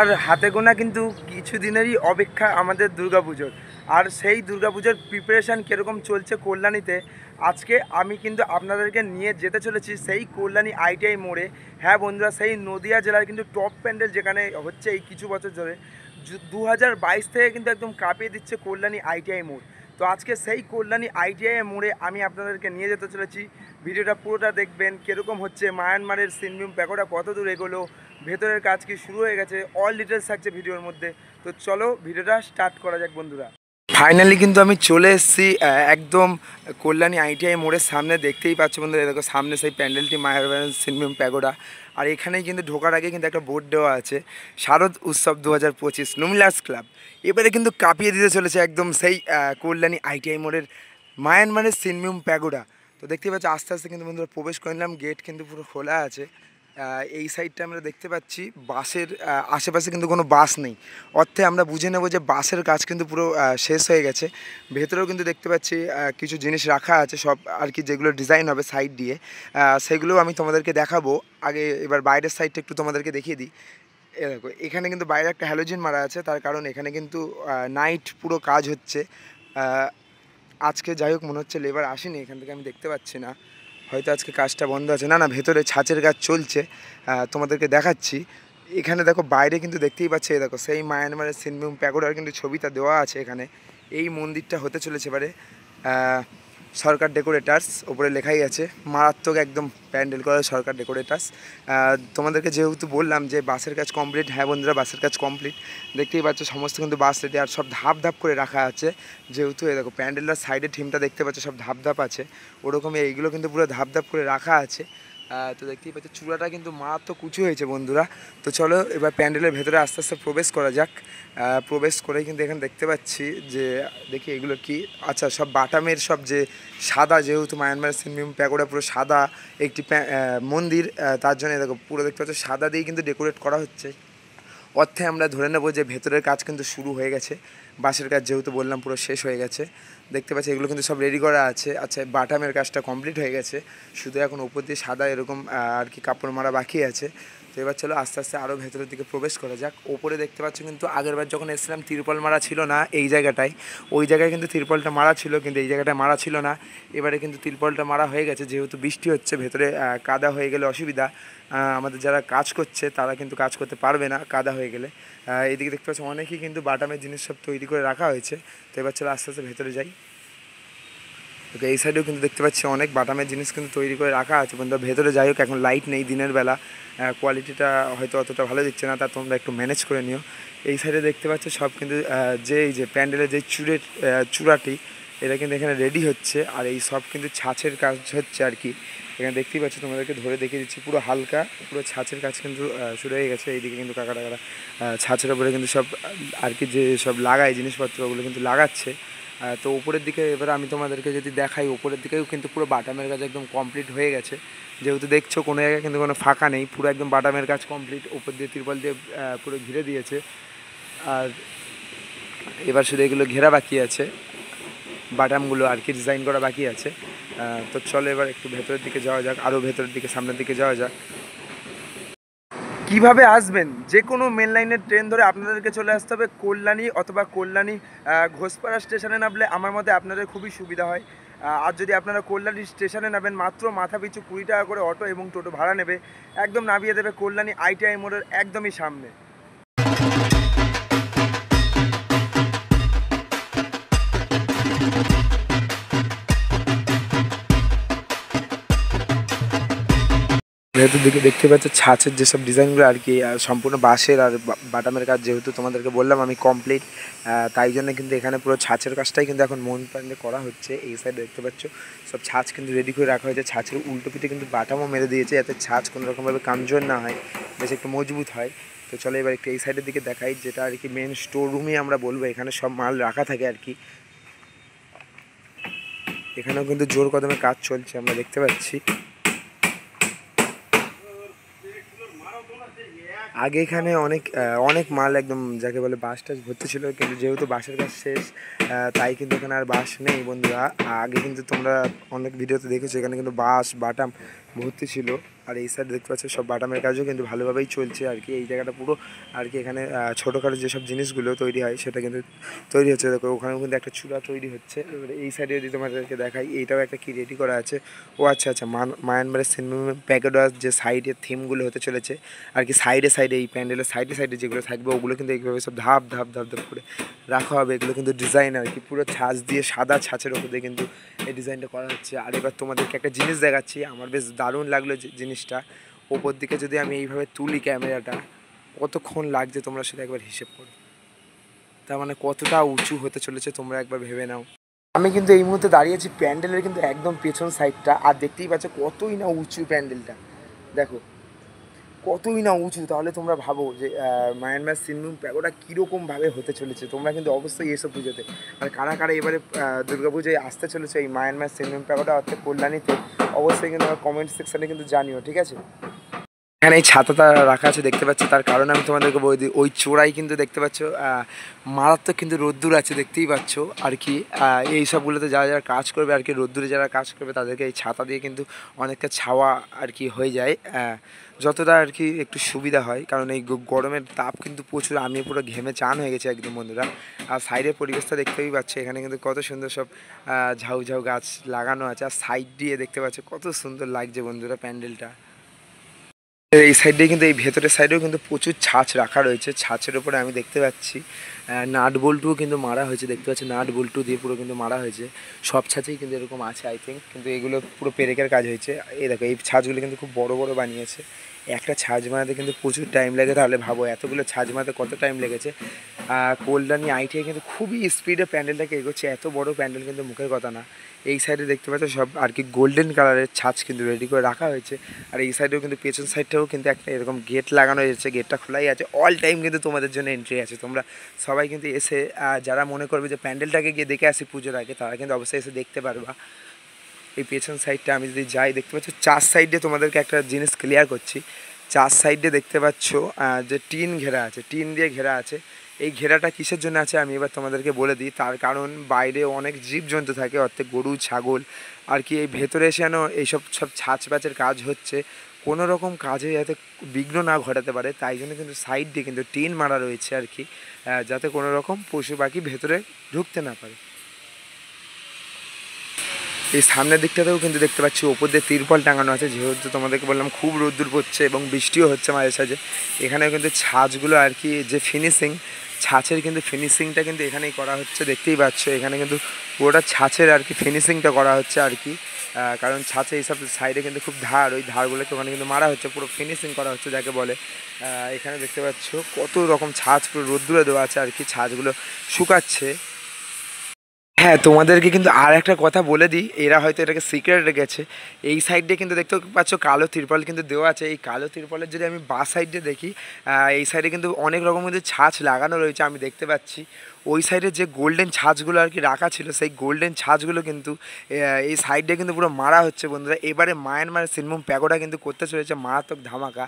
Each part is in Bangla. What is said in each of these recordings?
আর হাতে গোনা কিন্তু কিছুদিনেরই অপেক্ষা আমাদের দুর্গাপুজোর। আর সেই দুর্গাপুজোর প্রিপারেশান কীরকম চলছে কল্যাণীতে, আজকে আমি কিন্তু আপনাদেরকে নিয়ে যেতে চলেছি সেই কল্যাণী আইটিআই মোড়ে। হ্যাঁ বন্ধুরা, সেই নদিয়া জেলার কিন্তু টপ প্যান্ডেল যেখানে হচ্ছে এই কিছু বছর ধরে 2022 থেকে কিন্তু একদম কাঁপিয়ে দিচ্ছে কল্যাণী আইটিআই মোড়। তো আজকে সেই কল্যাণী আইটিআই মোড়ে আমি আপনাদেরকে নিয়ে যেতে চলেছি। ভিডিওটা পুরোটা দেখবেন, কীরকম হচ্ছে মায়ানমারের সিনবিম প্যাগোডা কত দূর এগোলো, ভেতরের কাজ কি শুরু হয়ে গেছে, অল ডিটেলস থাকছে ভিডিওর মধ্যে। তো চলো ভিডিওটা স্টার্ট করা যাক বন্ধুরা। ফাইনালি কিন্তু আমি চলে এসেছি একদম কল্যাণী আইটিআই মোড়ের সামনে। দেখতেই পাচ্ছ বন্ধুরা, দেখো সামনে সেই প্যান্ডেলটি মায়ানমারের সিনবিম প্যাগোডা। আর এখানেই কিন্তু ঢোকার আগে কিন্তু একটা বোর্ড দেওয়া আছে, শারদ উৎসব 2025 নুমিলাস ক্লাব। এবারে কিন্তু কাঁপিয়ে দিতে চলেছে একদম সেই কল্যাণী আইটিআই মোড়ের মায়ানমারের সিনবিম প্যাগোডা। তো দেখতেই পাচ্ছি আস্তে আস্তে কিন্তু বন্ধুরা প্রবেশ করে নিলাম। গেট কিন্তু পুরো খোলা আছে। এই সাইডটা আমরা দেখতে পাচ্ছি বাসের আশেপাশে কিন্তু কোনো বাস নেই, অর্থে আমরা বুঝে নেব যে বাসের কাজ কিন্তু পুরো শেষ হয়ে গেছে। ভেতরেও কিন্তু দেখতে পাচ্ছি কিছু জিনিস রাখা আছে সব আর কি, যেগুলো ডিজাইন হবে সাইড দিয়ে, সেগুলোও আমি তোমাদেরকে দেখাবো। আগে এবার বাইরের সাইডটা একটু তোমাদেরকে দেখিয়ে দিই। এ দেখো এখানে কিন্তু বাইরে একটা হ্যালোজিন মারা আছে, তার কারণ এখানে কিন্তু নাইট পুরো কাজ হচ্ছে। আজকে যাই হোক মনে হচ্ছে লেবার আসেনি, এখান থেকে আমি দেখতে পাচ্ছি না, হয়তো আজকে কাজটা বন্ধ আছে। না না, ভেতরে ছাঁচের কাজ চলছে, তোমাদেরকে দেখাচ্ছি। এখানে দেখো বাইরে কিন্তু দেখতেই পাচ্ছি, দেখো সেই মায়ানমারের সিনবিম প্যাগোডার কিন্তু ছবিটা দেওয়া আছে এখানে। এই মন্দিরটা হতে চলেছে এবারে সরকার ডেকোরেটার্স, ওপরে লেখাই আছে মারাত্মক একদম প্যান্ডেল করে সরকার ডেকোরেটার্স। তোমাদেরকে যেহেতু বললাম যে বাসের কাজ কমপ্লিট, হ্যাঁ বন্ধুরা বাসের কাজ কমপ্লিট। দেখতেই পাচ্ছ সমস্ত কিন্তু বাস রেডি, আর সব ধাপ ধাপ করে রাখা আছে। যেহেতু এই দেখো প্যান্ডেলের সাইডে থিমটা দেখতে পাচ্ছ সব ধাপ ধাপ আছে, ওরকমই এইগুলো কিন্তু পুরো ধাপ ধাপ করে রাখা আছে। তো দেখতেই পাচ্ছ চূড়াটা কিন্তু মারাত্মক উঁচু হয়েছে বন্ধুরা। তো চলো এবার প্যান্ডেলের ভেতরে আস্তে আস্তে প্রবেশ করা যাক। প্রবেশ করেই কিন্তু এখানে দেখতে পাচ্ছি যে দেখি এগুলো কি, আচ্ছা সব বাটামের সব যে সাদা, যেহেতু মায়ানমার সিনবিম প্যাগোডা পুরো সাদা একটি মন্দির, তার জন্য দেখো পুরো দেখতে পাচ্ছ সাদা দিয়ে কিন্তু ডেকোরেট করা হচ্ছে। অর্থে আমরা ধরে নেব যে ভেতরের কাজ কিন্তু শুরু হয়ে গেছে। বাঁশের কাজ যেহেতু বললাম পুরো শেষ হয়ে গেছে। দেখতে পাচ্ছি এগুলো কিন্তু সব রেডি করা আছে। আচ্ছা বাটামের কাজটা কমপ্লিট হয়ে গেছে, শুধু এখন উপর দিয়ে সাদা এরকম আর কি কাপড় মারা বাকি আছে। তো এবার চলো আস্তে আস্তে আরও ভেতরের দিকে প্রবেশ করা যাক। ওপরে দেখতে পাচ্ছ কিন্তু আগেরবার যখন এসেছিলাম তিরপল মারা ছিল না এই জায়গাটায়, ওই জায়গায় কিন্তু তিরপলটা মারা ছিল, কিন্তু এই জায়গাটায় মারা ছিল না। এবারে কিন্তু তিরপলটা মারা হয়ে গেছে, যেহেতু বৃষ্টি হচ্ছে ভেতরে কাদা হয়ে গেলে অসুবিধা, আমাদের যারা কাজ করছে তারা কিন্তু কাজ করতে পারবে না কাদা হয়ে গেলে। এইদিকে দেখতে পাচ্ছি অনেকেই কিন্তু বাটামের জিনিস সব তৈরি করে রাখা হয়েছে। তো এবার চলো আস্তে আস্তে ভেতরে যাই। ওকে এই সাইডেও কিন্তু দেখতে পাচ্ছি অনেক বাটামের জিনিস কিন্তু তৈরি করে রাখা আছে বন্ধু। ভেতরে যাই হোক এখন লাইট নেই, দিনের বেলা কোয়ালিটিটা হয়তো অতটা ভালো দিচ্ছে না, তা তোমরা একটু ম্যানেজ করে নিও। এই সাইডে দেখতে পাচ্ছ সব কিন্তু যে এই যে প্যান্ডেলের যে চূড়াটি, এটা কিন্তু এখানে রেডি হচ্ছে। আর এই সব কিন্তু ছাঁচের কাজ হচ্ছে আর কি। এখানে দেখতেই পাচ্ছ, তোমাদেরকে ধরে দেখিয়ে দিচ্ছি, পুরো হালকা পুরো ছাঁচের কাজ কিন্তু শুরু হয়ে গেছে। এইদিকে কিন্তু কাকা টাকারা ছাঁচের ওপরে কিন্তু সব আর কি যে সব লাগায় জিনিসপত্র, ওগুলো কিন্তু লাগাচ্ছে। তো উপরের দিকে এবার আমি তোমাদেরকে যদি দেখাই, উপরের দিকেও কিন্তু পুরো বাটামের কাজ একদম কমপ্লিট হয়ে গেছে। যেহেতু দেখছো কোনো জায়গায় কিন্তু কোনো ফাঁকা নেই, পুরো একদম বাটামের কাজ কমপ্লিট, উপর দিয়ে তিরপল দিয়ে পুরো ঘিরে দিয়েছে। আর এবার শুধু এগুলো ঘেরা বাকি আছে, বাটামগুলো আর কি ডিজাইন করা বাকি আছে। তো চলো এবার একটু ভেতরের দিকে যাওয়া যাক, আরও ভেতরের দিকে সামনের দিকে যাওয়া যাক। কিভাবে আসবেন, যে কোনো মেন লাইনের ট্রেন ধরে আপনাদেরকে চলে আসতে হবে কল্যাণী, অথবা কল্যাণী ঘোষপাড়া স্টেশনে নামলে আমার মতে আপনাদের খুবই সুবিধা হয়। আর যদি আপনারা কল্যাণী স্টেশনে নামেন, মাত্র মাথা পিছু 20 টাকা করে অটো এবং টোটো ভাড়া নেবে, একদম নামিয়ে দেবে কল্যাণী আইটিআই মোড়ের একদমই সামনে। ভেতর দিকে দেখতে পাচ্ছ ছাঁচের যেসব ডিজাইনগুলো আর কি সম্পূর্ণ বাঁশের আর বাটামের কাজ, যেহেতু তোমাদেরকে বললাম আমি কমপ্লিট, তাই জন্য কিন্তু এখানে পুরো ছাঁচের কাজটাই কিন্তু এখন মন প্রাণে করা হচ্ছে। এই সাইডে দেখতে পাচ্ছ সব ছাঁচ কিন্তু রেডি করে রাখা হয়েছে, ছাঁচের উল্টো পিঠে কিন্তু বাটামও মেরে দিয়েছে, যাতে ছাঁচ কোনো রকমভাবে কামজোর না হয়, বেশ একটু মজবুত হয়। তো চলো এবার একটু এই সাইডের দিকে দেখাই, যেটা আর কি মেন স্টোর রুমই আমরা বলবো, এখানে সব মাল রাখা থাকে আর কি। এখানেও কিন্তু জোর কদমে কাজ চলছে আমরা দেখতে পাচ্ছি। আগে এখানে অনেক অনেক মাল একদম যাকে বলে বাস টাস ভর্তি ছিল, কিন্তু যেহেতু বাসের কাজ শেষ তাই কিন্তু এখানে আর বাস নেই বন্ধুরা। আগে কিন্তু তোমরা অনেক ভিডিওতে দেখেছো এখানে কিন্তু বাস বাটাম ভর্তি ছিল। আর এই সাইড দেখতে পাচ্ছ সব বাটামের কাজও কিন্তু ভালোভাবেই চলছে আর কি। এই জায়গাটা পুরো আর কি এখানে ছোটোখাটো যেসব জিনিসগুলো তৈরি হয় সেটা কিন্তু তৈরি হচ্ছে। দেখো ওখানেও কিন্তু একটা চূড়া তৈরি হচ্ছে। এবারে এই সাইডে যদি তোমাদেরকে দেখাই, এইটাও একটা কি রেডি করা আছে। ও আচ্ছা আচ্ছা, মায়ানমারের সিনেমা প্যাকেটওয়ার যে সাইডে থিমগুলো হতে চলেছে আর কি, সাইডে সাইডে এই প্যান্ডেলের সাইডে সাইডে যেগুলো থাকবে ওগুলো কিন্তু এইভাবে সব ধাপ ধাপ ধাপ ধাপ করে রাখা হবে। এগুলো কিন্তু ডিজাইন আর কি, পুরো ছাঁচ দিয়ে সাদা ছাঁচের ওপর দিয়ে কিন্তু এই ডিজাইনটা করা হচ্ছে। আর এবার তোমাদেরকে একটা জিনিস দেখাচ্ছি, আমার বেশ দারুণ লাগলো জিনিসটা। ওপর দিকে যদি আমি এইভাবে তুলি ক্যামেরাটা, কতক্ষণ লাগছে তোমরা সেটা একবার হিসেব করো। তার মানে কতটা উঁচু হতে চলেছে তোমরা একবার ভেবে নাও। আমি কিন্তু এই মুহূর্তে দাঁড়িয়েছি প্যান্ডেলের কিন্তু একদম পেছন সাইডটা, আর দেখতেই পাচ্ছ কতই না উঁচু প্যান্ডেলটা। দেখো কতই না উঁচু। তাহলে তোমরা ভাবো যে মায়ানমার সিনমুম প্যাগোডা কীরকমভাবে হতে চলেছে। তোমরা কিন্তু অবশ্যই এসব পুজোতে, আর কারা কারা এবারে দুর্গাপুজোয় আসতে চলেছে এই মায়ানমার সিনমুম প্যাগোডা অর্থাৎ কল্যাণীতে, অবশ্যই কিন্তু আমার কমেন্ট সেকশানে কিন্তু জানিও, ঠিক আছে। এখানে এই ছাতাটা রাখা আছে দেখতে পাচ্ছ, তার কারণ আমি তোমাদেরকে বলে দিই। ওই চোরাই কিন্তু দেখতে পাচ্ছ মারাত্মক কিন্তু রোদ্দুর আছে দেখতেই পাচ্ছ আর কি। এই সবগুলোতে যারা যারা কাজ করবে আর কি, রোদ্দুরে যারা কাজ করবে তাদেরকে এই ছাতা দিয়ে কিন্তু অনেকটা ছাওয়া আর কি হয়ে যায়, যতটা আর কি একটু সুবিধা হয়। কারণ এই গরমের তাপ কিন্তু প্রচুর, আমি পুরো ঘেমে চান হয়ে গেছে একদম বন্ধুরা। আর সাইডের পরিবেশটা দেখতেই পাচ্ছ, এখানে কিন্তু কত সুন্দর সব ঝাউ ঝাউ গাছ লাগানো আছে। আর সাইড দিয়ে দেখতে পাচ্ছ কত সুন্দর লাগছে বন্ধুরা প্যান্ডেলটা। এই সাইডে কিন্তু এই ভেতরের সাইডেও কিন্তু প্রচুর ছাঁচ রাখা রয়েছে। ছাঁচের উপরে আমি দেখতে পাচ্ছি নাট বল্টুও কিন্তু মারা হয়েছে, দেখতে পাচ্ছি নাট বল্টু দিয়ে পুরো কিন্তু মারা হয়েছে। সব ছাঁচেই কিন্তু এরকম আছে আই থিঙ্ক, কিন্তু এগুলো পুরো পেরেকের কাজ হয়েছে। এই দেখো এই ছাঁচগুলো কিন্তু খুব বড় বড় বানিয়েছে। একটা ছাঁচ বানাতে কিন্তু প্রচুর টাইম লাগে, তাহলে ভাবো এতগুলো ছাঁচ বানাতে কত টাইম লেগেছে। কল্যাণী আইটিআই কিন্তু খুবই স্পিডে প্যান্ডেলটাকে এগোচ্ছে। এত বড় প্যান্ডেল কিন্তু মুখের কথা না। এই সাইডে দেখতে পাচ্ছ সব আর কি গোল্ডেন কালারের ছাঁচ কিন্তু রেডি করে রাখা হয়েছে। আর এই সাইডেও কিন্তু পেছন সাইডটাও কিন্তু একটা এরকম গেট লাগানো হয়েছে, গেটটা খোলাই আছে অল টাইম, কিন্তু তোমাদের জন্য এন্ট্রি আছে। তোমরা সবাই কিন্তু এসে যারা মনে করবে যে প্যান্ডেলটাকে গিয়ে দেখে আসি পুজোর আগে, তারা কিন্তু অবশ্যই এসে দেখতে পারবা। এই পেছন সাইডটা আমি যদি যাই, দেখতে পাচ্ছ চার সাইডে তোমাদেরকে একটা জিনিস ক্লিয়ার করছি। চার সাইডে দেখতে পাচ্ছ যে টিন ঘেরা আছে, টিন দিয়ে ঘেরা আছে। এই ঘেরাটা কিসের জন্য আছে আমি এবার তোমাদেরকে বলে দিই। তার কারণ বাইরে অনেক জীবজন্তু থাকে, অর্থাৎ গরু ছাগল আর কি, এই ভেতরে এসে যেন এইসব সব ছাঁচ প্যাচের কাজ হচ্ছে, কোনো রকম কাজে যাতে বিঘ্ন না ঘটাতে পারে, তাই জন্য কিন্তু সাইড দিয়ে কিন্তু টিন মারা রয়েছে আর কি, যাতে কোনো রকম পশু পাখি ভেতরে ঢুকতে না পারে। এই সামনের দিকটাতেও কিন্তু দেখতে পাচ্ছি ওপর দিয়ে তিরপল টাঙানো আছে, যেহেতু তোমাদেরকে বললাম খুব রোদ্দুর পড়ছে এবং বৃষ্টিও হচ্ছে মাঝে সাঝে। এখানেও কিন্তু ছাঁচগুলো আর কি যে ফিনিশিং, ছাঁচের কিন্তু ফিনিশিংটা কিন্তু এখানেই করা হচ্ছে, দেখতেই পাচ্ছ। এখানে কিন্তু পুরোটা ছাঁচের আর কি ফিনিশিংটা করা হচ্ছে আর কি, কারণ ছাঁচে এইসব সাইডে কিন্তু খুব ধার, ওই ধারগুলোকে ওখানে কিন্তু মারা হচ্ছে, পুরো ফিনিশিং করা হচ্ছে যাকে বলে। এখানে দেখতে পাচ্ছ কত রকম ছাঁচ পুরো রোদ্দুরে দেওয়া আছে আর কি, ছাঁচগুলো শুকাচ্ছে। হ্যাঁ, তোমাদেরকে কিন্তু আর একটা কথা বলে দিই, এরা হয়তো এটাকে সিক্রেট রেখেছে। এই সাইডে কিন্তু দেখতে পাচ্ছ কালো তিরপল কিন্তু দেওয়া আছে। এই কালো তিরপলের যদি আমি বাঁ সাইডে দেখি, এই সাইডে কিন্তু অনেক রকম কিন্তু ছাঁচ লাগানো রয়েছে আমি দেখতে পাচ্ছি। ওই সাইডে যে গোল্ডেন ছাঁচগুলো আর কি রাখা ছিল, সেই গোল্ডেন ছাঁচগুলো কিন্তু এই সাইডে কিন্তু পুরো মারা হচ্ছে বন্ধুরা। এবারে মায়ানমারের সিনমুম প্যাগোডা কিন্তু করতে চলেছে মারাত্মক ধামাকা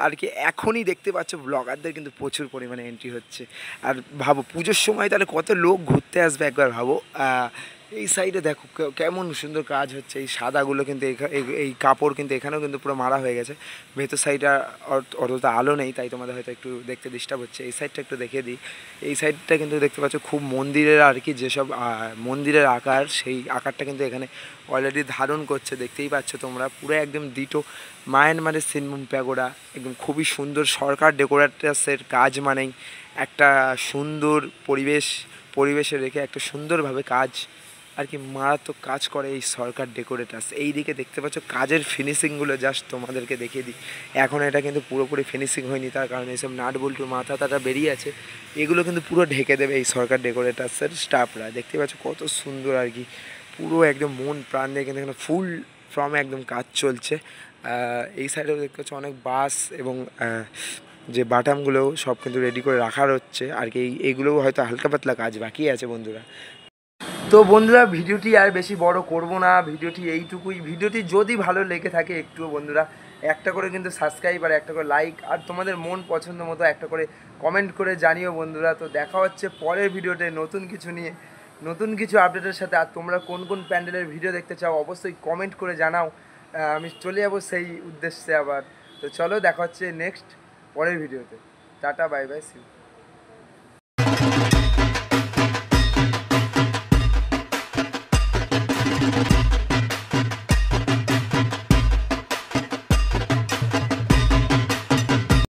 আর কি। এখনই দেখতে পাচ্ছ ব্লগারদের কিন্তু প্রচুর পরিমাণে এন্ট্রি হচ্ছে। আর ভাবো পুজোর সময় তাহলে কত লোক ঘুরতে আসবে একবার ভাবো। এই সাইডে দেখো কেমন সুন্দর কাজ হচ্ছে। এই সাদাগুলো কিন্তু এই কাপড় কিন্তু এখানেও কিন্তু পুরো মারা হয়ে গেছে। ভেতর সাইডটা অতটা আলো নেই, তাই তোমাদের হয়তো একটু দেখতে ডিস্টার্ব হচ্ছে। এই সাইডটা একটু দেখিয়ে দিই। এই সাইডটা কিন্তু দেখতে পাচ্ছ খুব মন্দিরের আর কি, যেসব মন্দিরের আকার, সেই আকারটা কিন্তু এখানে অলরেডি ধারণ করছে, দেখতেই পাচ্ছ তোমরা। পুরো একদম ডিটো মায়ানমারের সিনমুম প্যাগোডা, একদম খুবই সুন্দর সরকার ডেকোরেটার্সের কাজ, মানেই একটা সুন্দর পরিবেশে রেখে একটা সুন্দরভাবে কাজ আর কি, মারাত্মক কাজ করে এই সরকার ডেকোরেটার্স। এই দিকে দেখতে পাচ্ছ কাজের ফিনিশিংগুলো জাস্ট তোমাদেরকে দেখিয়ে দিই। এখন এটা কিন্তু পুরোপুরি ফিনিশিং হয়নি, তার কারণে এইসব নাট বল্টুর মাথা তাটা বেরিয়ে আছে। এগুলো কিন্তু পুরো ঢেকে দেবে এই সরকার ডেকোরেটার্সের স্টাফরা। দেখতে পাচ্ছ কত সুন্দর আর কি, পুরো একদম মন প্রাণ দিয়ে কিন্তু এখানে ফুল ফ্রমে একদম কাজ চলছে। এই সাইডেও দেখতে পাচ্ছ অনেক বাস এবং যে বাটামগুলো সব কিন্তু রেডি করে রাখা হচ্ছে আর কি। এইগুলোও হয়তো হালকা পাতলা কাজ বাকি আছে বন্ধুরা। তো বন্ধুরা ভিডিওটি আর বেশি বড় করব না, ভিডিওটি এইটুকুই। ভিডিওটি যদি ভালো লেগে থাকে একটুও বন্ধুরা একটা করে কিন্তু সাবস্ক্রাইব আর একটা করে লাইক আর তোমাদের মন পছন্দ মতো একটা করে কমেন্ট করে জানিও বন্ধুরা। তো দেখা হচ্ছে পরের ভিডিওতে নতুন কিছু নিয়ে, নতুন কিছু আপডেটের সাথে। আর তোমরা কোন কোন প্যান্ডেলের ভিডিও দেখতে চাও অবশ্যই কমেন্ট করে জানাও, আমি চলে যাবো সেই উদ্দেশ্যে আবার। তো চলো দেখা হচ্ছে নেক্সট পরের ভিডিওতে। Tata, bye bye, see you.